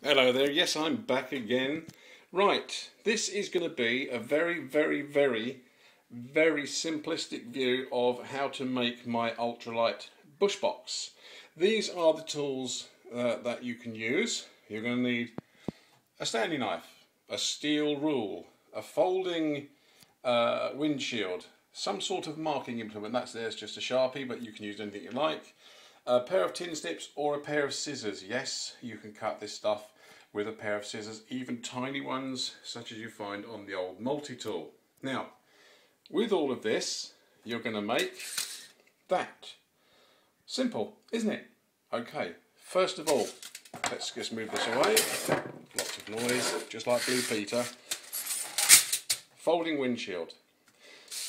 Hello there, yes, I'm back again. Right, this is going to be a very simplistic view of how to make my ultralight bush box. These are the tools that you can use. You're going to need a Stanley knife, a steel rule, a folding windshield, some sort of marking implement. There's just a Sharpie, but you can use anything you like. A pair of tin snips or a pair of scissors. Yes, you can cut this stuff with a pair of scissors, even tiny ones such as you find on the old multi-tool. Now, with all of this, you're going to make that. Simple, isn't it? Okay, first of all, let's just move this away. Lots of noise, just like Blue Peter. Folding windshield.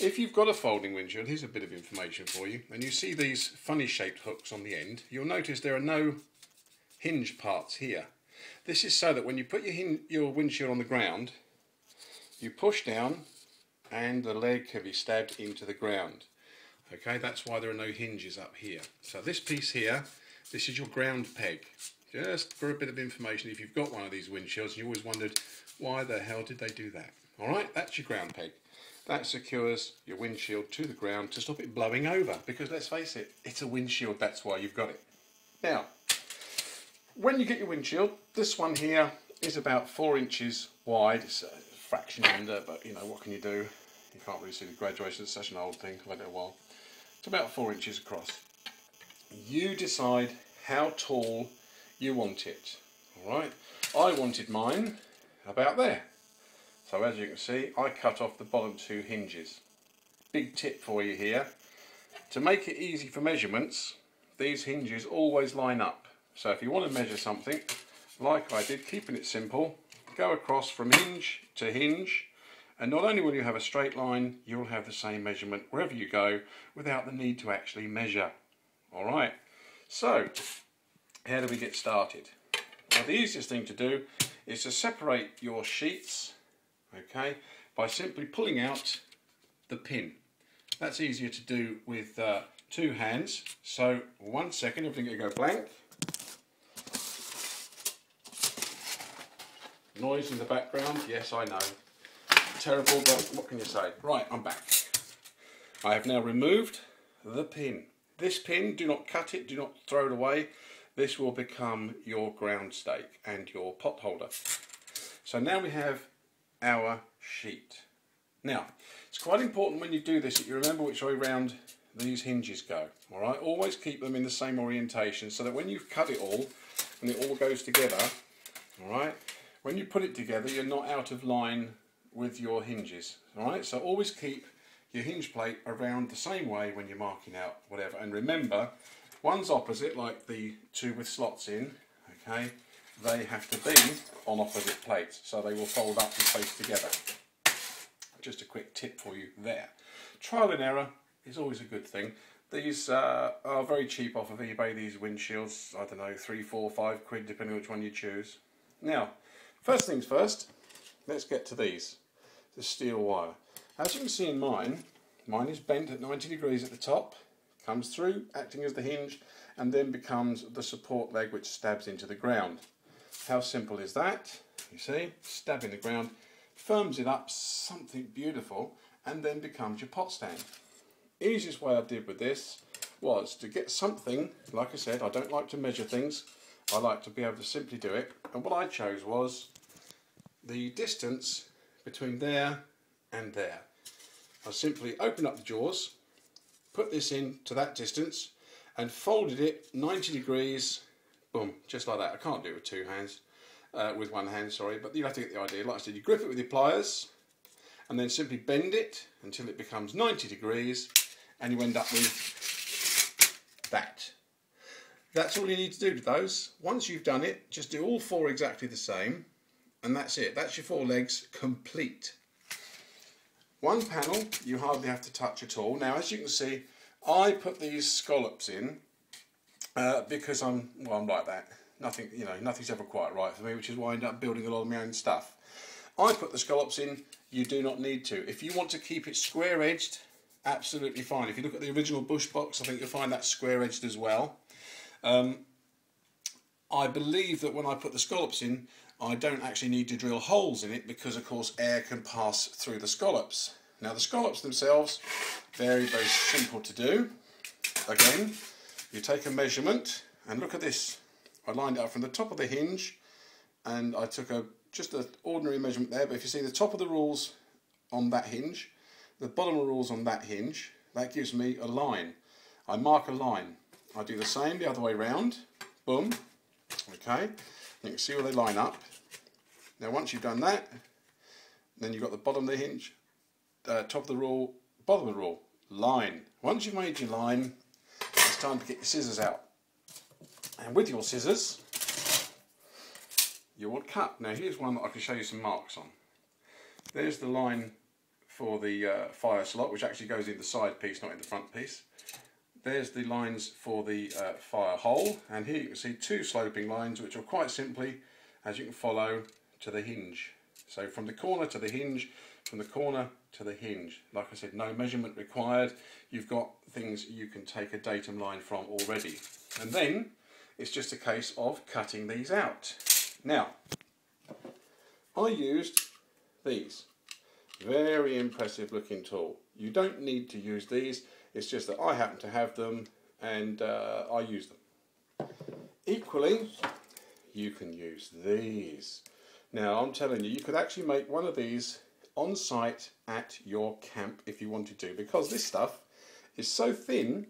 If you've got a folding windshield, here's a bit of information for you, and you see these funny shaped hooks on the end, you'll notice there are no hinge parts here. This is so that when you put your windshield on the ground, you push down and the leg can be stabbed into the ground. Okay, that's why there are no hinges up here. So this piece here, this is your ground peg. Just for a bit of information, if you've got one of these windshields and you always wondered, why the hell did they do that? Alright, that's your ground peg. That secures your windshield to the ground to stop it blowing over, because let's face it, it's a windshield, that's why you've got it. Now, when you get your windshield, this one here is about 4 inches wide. It's a fraction under, but you know, what can you do? You can't really see the graduation, it's such an old thing, I've had it a while. It's about 4 inches across. You decide how tall you want it. Alright, I wanted mine about there. So as you can see, I cut off the bottom 2 hinges. Big tip for you here. To make it easy for measurements, these hinges always line up. So if you want to measure something, like I did, keeping it simple, go across from hinge to hinge, and not only will you have a straight line, you'll have the same measurement wherever you go without the need to actually measure. Alright, so how do we get started? Well, the easiest thing to do is to separate your sheets, okay, by simply pulling out the pin. That's easier to do with 2 hands. So 1 second, everything will go blank. Noise in the background, yes I know. Terrible, but what can you say? Right, I'm back. I have now removed the pin. This pin, do not cut it, do not throw it away. This will become your ground stake and your pot holder. So now we have our sheet. Now, it's quite important when you do this that you remember which way round these hinges go. Alright, always keep them in the same orientation so that when you've cut it all and it all goes together, alright, when you put it together you're not out of line with your hinges. Alright, so always keep your hinge plate around the same way when you're marking out whatever. And remember, one's opposite, like the 2 with slots in, okay, they have to be on opposite plates, so they will fold up and face together. Just a quick tip for you there. Trial and error is always a good thing. These are very cheap off of eBay, these windshields, I don't know, 3, 4, 5 quid depending on which one you choose. Now, first things first, let's get to these. The steel wire. As you can see in mine is bent at 90 degrees at the top, comes through acting as the hinge, and then becomes the support leg which stabs into the ground. How simple is that? You see, stab in the ground, firms it up, something beautiful, and then becomes your pot stand. Easiest way I did with this was to get something, like I said, I don't like to measure things, I like to be able to simply do it, and what I chose was the distance between there and there. I simply opened up the jaws, put this in to that distance, and folded it 90 degrees, boom, just like that. I can't do it with 2 hands, with 1 hand, sorry, but you have to get the idea. Like I said, you grip it with your pliers, and then simply bend it until it becomes 90 degrees, and you end up with that. That's all you need to do to those. Once you've done it, just do all 4 exactly the same, and that's it. That's your 4 legs complete. One panel you hardly have to touch at all. Now, as you can see, I put these scallops in because I'm like that. Nothing, you know, nothing's ever quite right for me, which is why I end up building a lot of my own stuff. I put the scallops in. You do not need to. If you want to keep it square-edged, absolutely fine. If you look at the original bush box, I think you'll find that square-edged as well. I believe that when I put the scallops in, I don't actually need to drill holes in it because of course air can pass through the scallops. Now the scallops themselves, very simple to do. Again, you take a measurement and look at this. I lined it up from the top of the hinge and I took just an ordinary measurement there, but if you see the top of the rulls on that hinge, the bottom of the rulls on that hinge, that gives me a line. I mark a line. I do the same the other way round. Boom. Okay. You can see where they line up. Now once you've done that, then you've got the bottom of the hinge, top of the rule, bottom of the rule, line. Once you've made your line, it's time to get your scissors out. And with your scissors, you will cut. Now here's one that I can show you some marks on. There's the line for the fire slot, which actually goes in the side piece, not in the front piece. There's the lines for the fire hole, and here you can see two sloping lines which are quite simply, as you can follow, to the hinge. So from the corner to the hinge, from the corner to the hinge. Like I said, no measurement required. You've got things you can take a datum line from already. And then it's just a case of cutting these out. Now, I used these. Very impressive looking tool. You don't need to use these. It's just that I happen to have them and I use them. Equally, you can use these. Now I'm telling you, you could actually make one of these on site at your camp if you wanted to, because this stuff is so thin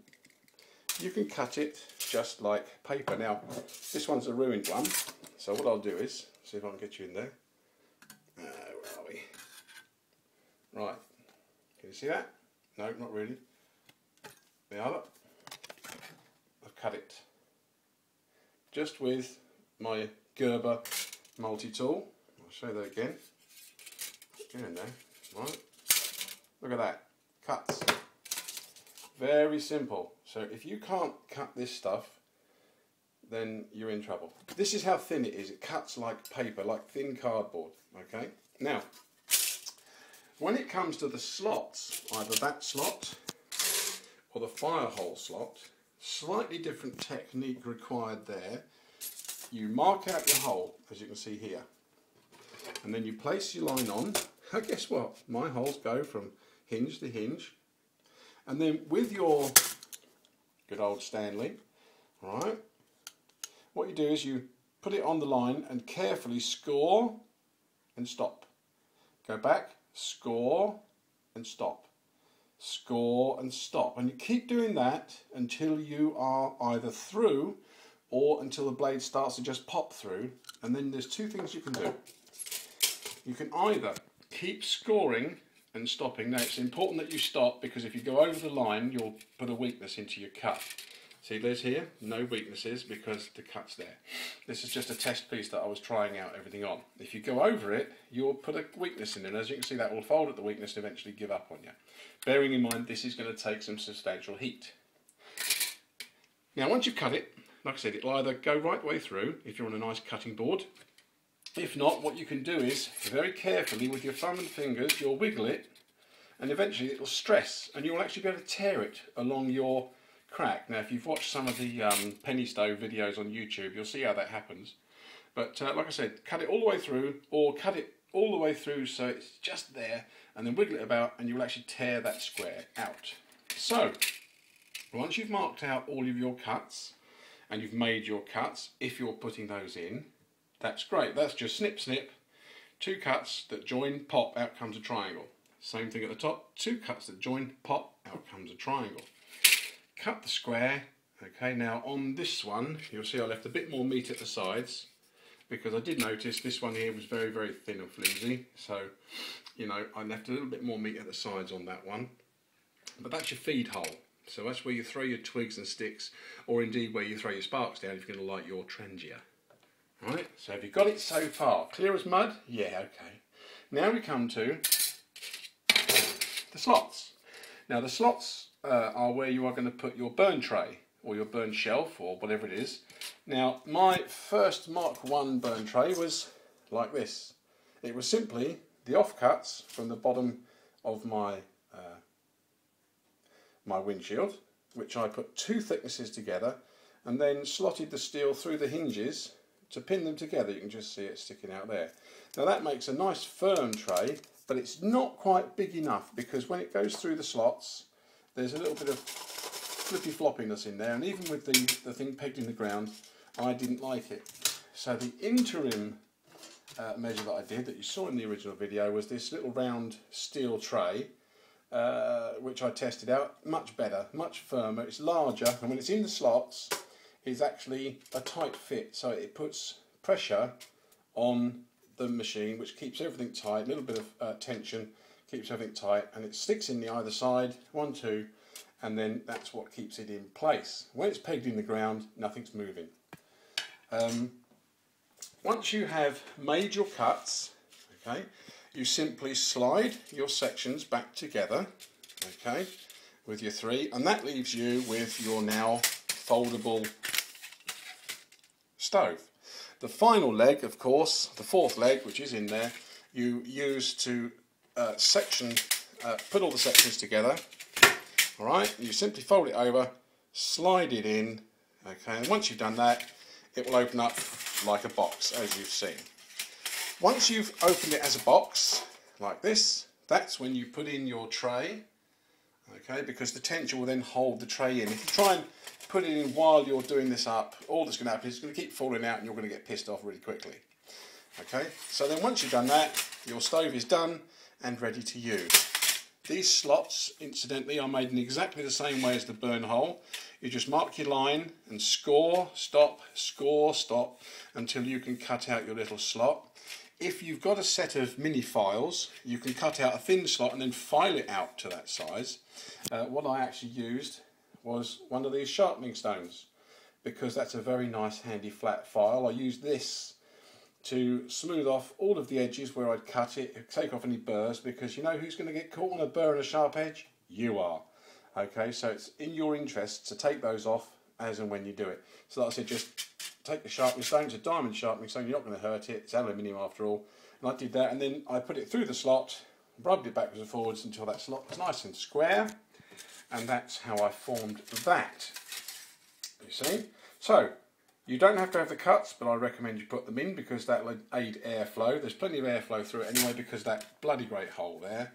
you can cut it just like paper. Now this one's a ruined one, so what I'll do is see if I can get you in there. Where are we? Right, can you see that? No, not really. The other, I've cut it just with my Gerber multi-tool. I'll show you that again. Get in there, right? Look at that, cuts. Very simple. So if you can't cut this stuff, then you're in trouble. This is how thin it is. It cuts like paper, like thin cardboard. Okay. Now, when it comes to the slots, either that slot or the fire hole slot, slightly different technique required there. You mark out your hole, as you can see here, and then you place your line on. And guess what? My holes go from hinge to hinge, and then with your good old Stanley, right, what you do is you put it on the line and carefully score and stop. Go back, score and stop. Score and stop, and you keep doing that until you are either through or until the blade starts to just pop through. And then there's two things you can do. You can either keep scoring and stopping. Now it's important that you stop, because if you go over the line you'll put a weakness into your cut. See, there's here no weaknesses because the cut's there. This is just a test piece that I was trying out everything on. If you go over it, you'll put a weakness in, and as you can see, that will fold at the weakness and eventually give up on you. Bearing in mind this is going to take some substantial heat. Now once you've cut it, like I said, it'll either go right the way through if you're on a nice cutting board. If not, what you can do is very carefully with your thumb and fingers you'll wiggle it, and eventually it'll stress and you'll actually be able to tear it along your crack. Now if you've watched some of the penny stove videos on YouTube, you'll see how that happens. But like I said, cut it all the way through, or cut it all the way through so it's just there, and then wiggle it about and you'll actually tear that square out. So once you've marked out all of your cuts and you've made your cuts, if you're putting those in, that's great. That's just snip snip, two cuts that join, pop, out comes a triangle. Same thing at the top, two cuts that join, pop, out comes a triangle. Cut the square. Okay, now on this one you'll see I left a bit more meat at the sides, because I did notice this one here was very thin and flimsy, so you know I left a little bit more meat at the sides on that one. But that's your feed hole, so that's where you throw your twigs and sticks, or indeed where you throw your sparks down if you're going to light your trengia. Right, so have you got it so far? Clear as mud? Yeah, okay. Now we come to the slots. Now the slots are where you are going to put your burn tray or your burn shelf or whatever it is. Now my first Mark 1 burn tray was like this. It was simply the offcuts from the bottom of my my windshield, which I put two thicknesses together and then slotted the steel through the hinges to pin them together. You can just see it sticking out there. Now that makes a nice firm tray, but it's not quite big enough, because when it goes through the slots, there's a little bit of flippy floppiness in there, and even with the thing pegged in the ground, I didn't like it. So the interim measure that I did, that you saw in the original video, was this little round steel tray, which I tested out. Much better, much firmer, it's larger, and when it's in the slots, it's actually a tight fit, so it puts pressure on the machine, which keeps everything tight. A little bit of tension keeps everything tight, and it sticks in the either side, 1, 2, and then that's what keeps it in place. When it's pegged in the ground, nothing's moving. Once you have made your cuts, okay, you simply slide your sections back together, okay, with your 3, and that leaves you with your now foldable stove. The final leg, of course, the 4th leg, which is in there, you use to put all the sections together. All right, you simply fold it over, slide it in, okay, and once you've done that, it will open up like a box, as you've seen. Once you've opened it as a box, like this, that's when you put in your tray, okay, because the tension will then hold the tray in. If you try and put it in while you're doing this up, all that's going to happen is it's going to keep falling out and you're going to get pissed off really quickly. Okay, so then once you've done that, your stove is done and ready to use. These slots, incidentally, are made in exactly the same way as the burn hole. You just mark your line and score, stop, until you can cut out your little slot. If you've got a set of mini files, you can cut out a thin slot and then file it out to that size. What I actually used was one of these sharpening stones, because that's a very nice handy flat file. I used this to smooth off all of the edges where I'd cut it, take off any burrs, because you know who's going to get caught on a burr and a sharp edge? You are. Okay, so it's in your interest to take those off as and when you do it. So like I said, just take the sharpening stone. It's a diamond sharpening stone, you're not going to hurt it, it's aluminium after all. And I did that, and then I put it through the slot, rubbed it backwards and forwards until that slot was nice and square, and that's how I formed that. You see? So, you don't have to have the cuts, but I recommend you put them in, because that will aid airflow. There's plenty of airflow through it anyway, because that bloody great hole there.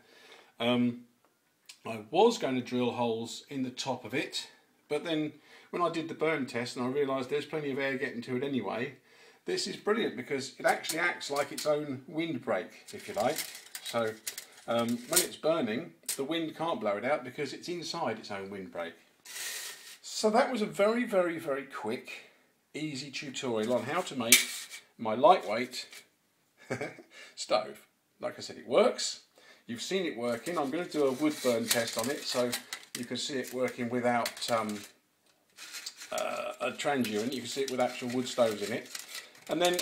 I was going to drill holes in the top of it, but then when I did the burn test and I realised there's plenty of air getting to it anyway, this is brilliant, because it actually acts like its own windbreak, if you like. So when it's burning, the wind can't blow it out because it's inside its own windbreak. So that was a very, very, very quick, easy tutorial on how to make my lightweight stove. Like I said, it works. You've seen it working. I'm going to do a wood burn test on it so you can see it working without a transient. You can see it with actual wood stoves in it. And then,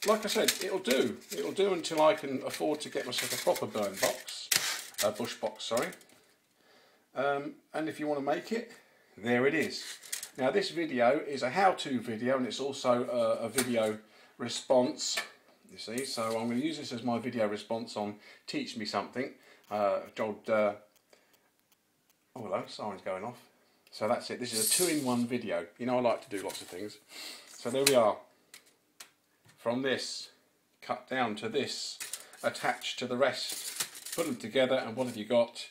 like I said, it'll do. It'll do until I can afford to get myself a proper burn box, a bush box, sorry. And if you want to make it, there it is. Now this video is a how-to video, and it's also a video response, you see, so I'm going to use this as my video response on Teach Me Something. Oh hello, siren's going off. So that's it, this is a 2-in-1 video. You know I like to do lots of things. So there we are. From this, cut down to this, attached to the rest. Put them together, and what have you got?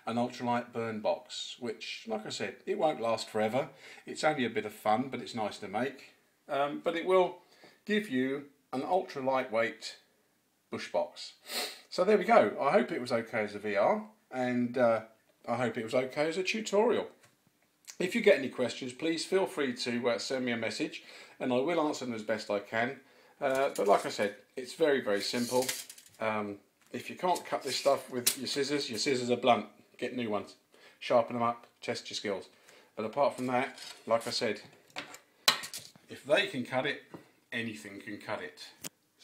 An ultralight burn box, which, like I said, it won't last forever. It's only a bit of fun, but it's nice to make. But it will give you an ultra lightweight bush box. So there we go. I hope it was okay as a VR, and I hope it was okay as a tutorial. If you get any questions, please feel free to send me a message, and I will answer them as best I can. But like I said, it's very, very simple. If you can't cut this stuff with your scissors are blunt. Get new ones, sharpen them up, test your skills. But apart from that, like I said, if they can cut it, anything can cut it.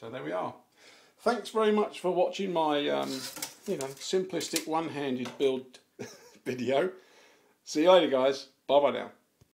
So there we are. Thanks very much for watching my, simplistic one-handed build video. See you later, guys. Bye bye now.